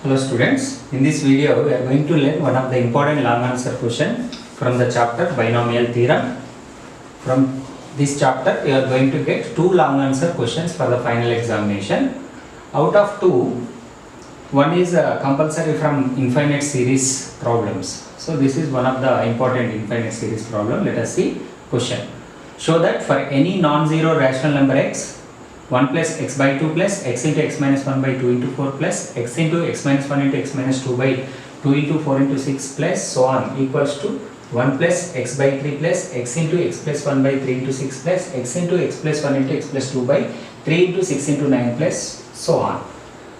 Hello students, in this video we are going to learn one of the important long answer question from the chapter binomial theorem. From this chapter you are going to get two long answer questions for the final examination. Out of two, one is compulsory from infinite series problems. So this is one of the important infinite series problem. Let us see question. Show that for any non-zero rational number x, 1 plus x by 2 plus x into x minus 1 by 2 into 4 plus x into x minus 1 into x minus 2 by 2 into 4 into 6 plus so on equals to 1 plus x by 3 plus x into x plus 1 by 3 into 6 plus x into x plus 1 into x plus 2 by 3 into 6 into 9 plus so on.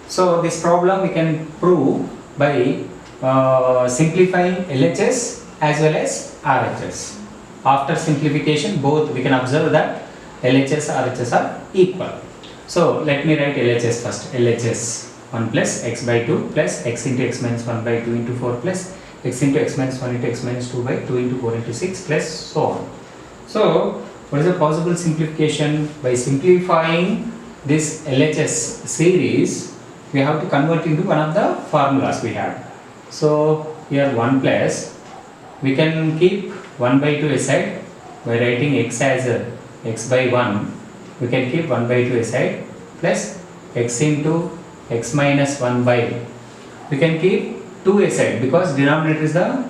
So this problem we can prove by simplifying LHS as well as RHS. After simplification both we can observe that LHS RHS are equal. So let me write LHS first. LHS 1 plus x by 2 plus x into x minus 1 by 2 into 4 plus x into x minus 1 into x minus 2 by 2 into 4 into 6 plus so on. So what is the possible simplification? By simplifying this LHS series we have to convert into one of the formulas we have. So here 1 plus, we can keep 1 by 2 aside by writing x as x by 1, we can keep 1 by 2 aside plus x into x minus 1 by, we can keep 2 aside because denominator is the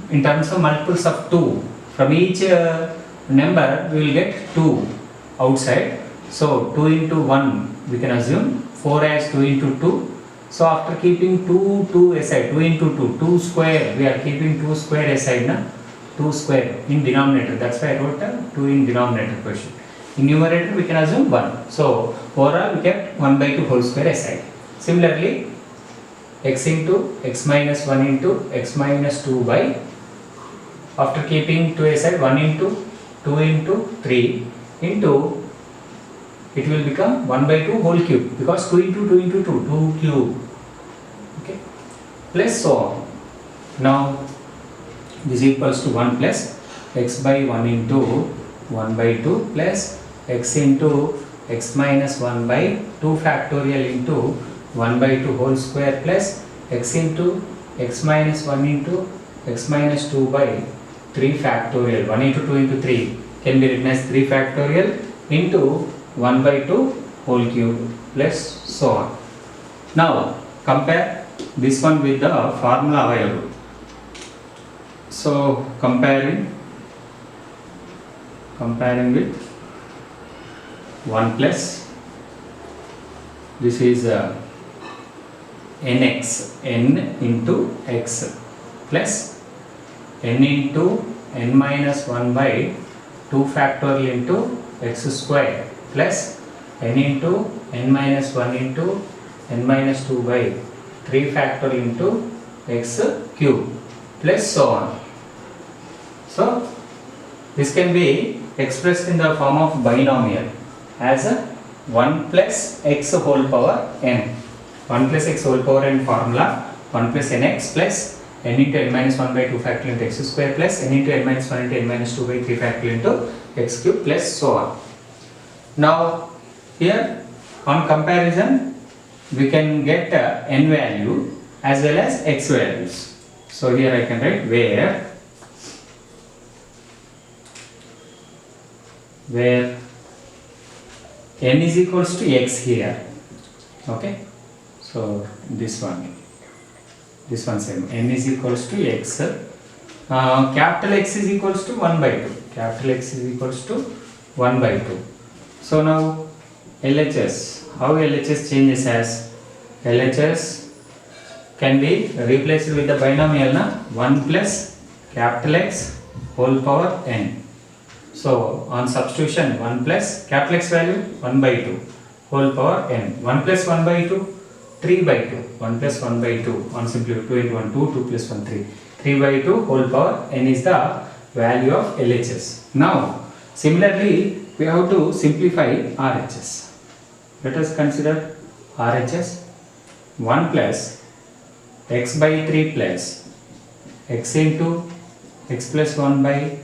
in terms of multiples of 2. From each number we will get 2 outside. So 2 into 1 we can assume 4 as 2 into 2. So after keeping 2 aside, 2 into 2, 2 square, we are keeping 2 square aside na? 2 square in denominator, that's why I wrote 2 in denominator question. In numerator we can assume 1. So overall we kept 1 by 2 whole square aside. Similarly x into x minus 1 into x minus 2 by, after keeping 2 aside, 1 into 2 into 3 into, it will become 1 by 2 whole cube because 2 into 2 into 2, 2 cube, okay, plus so on. Now this equals to 1 plus x by 1 into 1 by 2 plus x into x minus 1 by 2 factorial into 1 by 2 whole square plus x into x minus 1 into x minus 2 by 3 factorial. 1 into 2 into 3 can be written as 3 factorial into 1 by 2 whole cube plus so on. Now compare this one with the formula available. So comparing with 1 plus, this is nx, n into x plus n into n minus 1 by 2 factorial into x square plus n into n minus 1 into n minus 2 by 3 factorial into x cube plus so on. So this can be expressed in the form of binomial as a 1 plus x whole power n. 1 plus x whole power n formula 1 plus nx plus n into n minus 1 by 2 factorial into x square plus n into n minus 1 into n minus 2 by 3 factorial into x cube plus so on. Now here on comparison we can get n value as well as x values. So here I can write where n is equals to x here, okay. So this one same, n is equals to x, capital X is equals to 1 by 2, capital X is equals to 1 by 2. So now LHS, how LHS changes as, LHS can be replaced with the binomial na 1 plus capital X whole power n. So on substitution 1 plus capital X value 1 by 2 whole power n, 1 plus 1 by 2 3 by 2, 1 plus 1 by 2 on simplify 2 into 1 2, 2 plus 1 3, 3 by 2 whole power n is the value of LHS. Now similarly we have to simplify RHS. Let us consider RHS 1 plus x by 3 plus x into x plus 1 by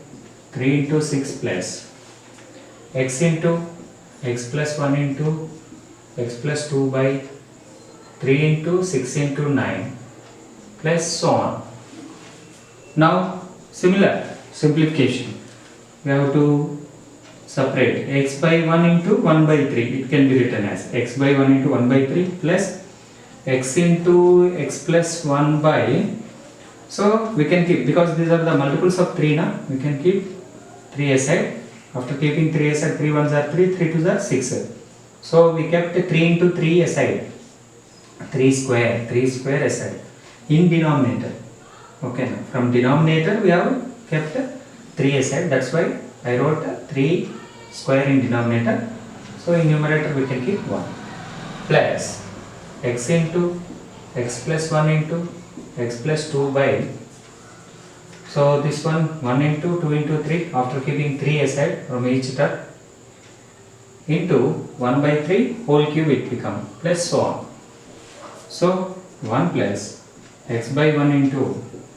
3 into 6 plus x into x plus 1 into x plus 2 by 3 into 6 into 9 plus so on. Now similar simplification, we have to separate x by 1 into 1 by 3. It can be written as x by 1 into 1 by 3 plus x into x plus 1 by, so we can keep, because these are the multiples of 3 now, we can keep 3 aside. After keeping 3 aside, 3 ones are 3, 3 twos are 6. So we kept 3 into 3 aside, 3 square aside in denominator. Okay, now from denominator we have kept 3 aside, that's why I wrote 3 square in denominator. So in numerator we can keep 1 plus x into x plus 1 into x plus 2 by, so this one 1 into 2 into 3 after keeping 3 aside from each term into 1 by 3 whole cube it become plus so on. So 1 plus x by 1 into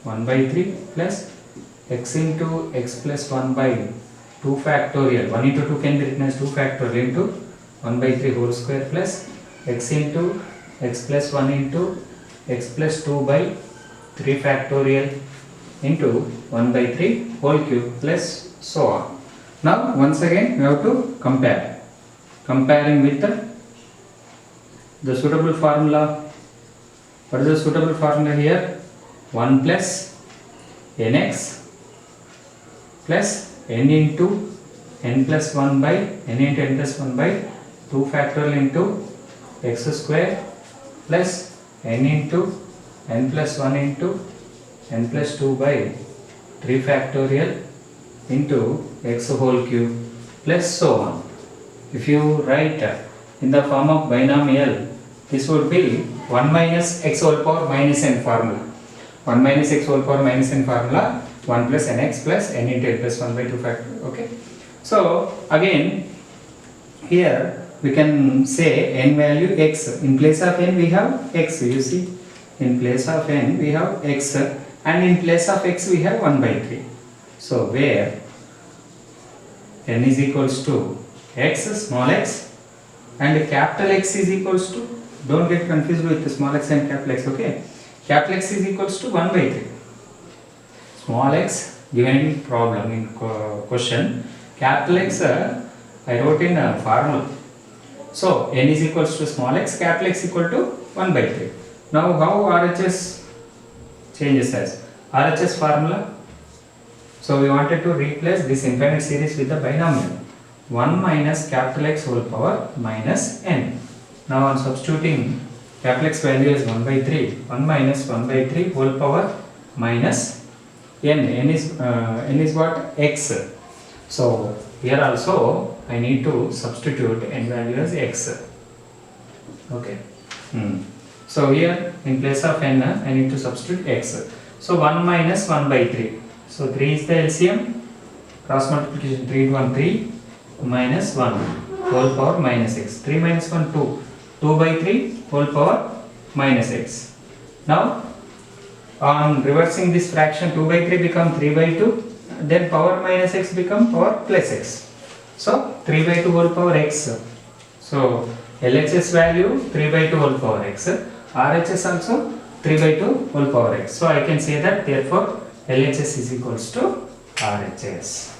1 by 3 plus x into x plus 1 by 2 factorial, 1 into 2 can be written as 2 factorial into 1 by 3 whole square plus x into x plus 1 into x plus 2 by 3 factorial into 1 by 3 whole cube plus so on. Now once again we have to compare. Comparing with the suitable formula. What is the suitable formula here? 1 plus nx plus n into n plus 1 by n into n plus 1 by 2 factorial into x square plus n into n plus 1 into n plus 2 by 3 factorial into x whole cube plus so on. If you write in the form of binomial, this would be 1 minus x whole power minus n formula. 1 minus x whole power minus n formula, 1 plus nx plus n into n plus 1 by 2 factorial. Okay. So again here we can say n value x. In place of n we have x. You see, in place of n we have x and in place of x we have 1 by 3. So where n is equals to x, small x, and capital X is equals to, don't get confused with small x and capital X, okay? Capital X is equals to 1 by 3. Small x given in problem in question, capital X I wrote in a formula. So n is equals to small x, capital X equal to 1 by 3. Now how RHS changes as? RHS formula. So we wanted to replace this infinite series with the binomial. 1 minus capital X whole power minus n. Now on substituting capital X value as 1 by 3, 1 minus 1 by 3 whole power minus n. N is what? X. So here also I need to substitute n value as x. Okay. So here in place of n I need to substitute x. So 1 minus 1 by 3. So 3 is the LCM. Cross multiplication, 3 into 1 3 minus 1 whole power minus x. 3 minus 1 2. 2 by 3 whole power minus x. Now on reversing this fraction, 2 by 3 become 3 by 2. Then power minus x become power plus x. So 3 by 2 whole power x. So LHS value 3 by 2 whole power x. RHS also 3 by 2 whole power x. So I can say that therefore LHS is equals to RHS.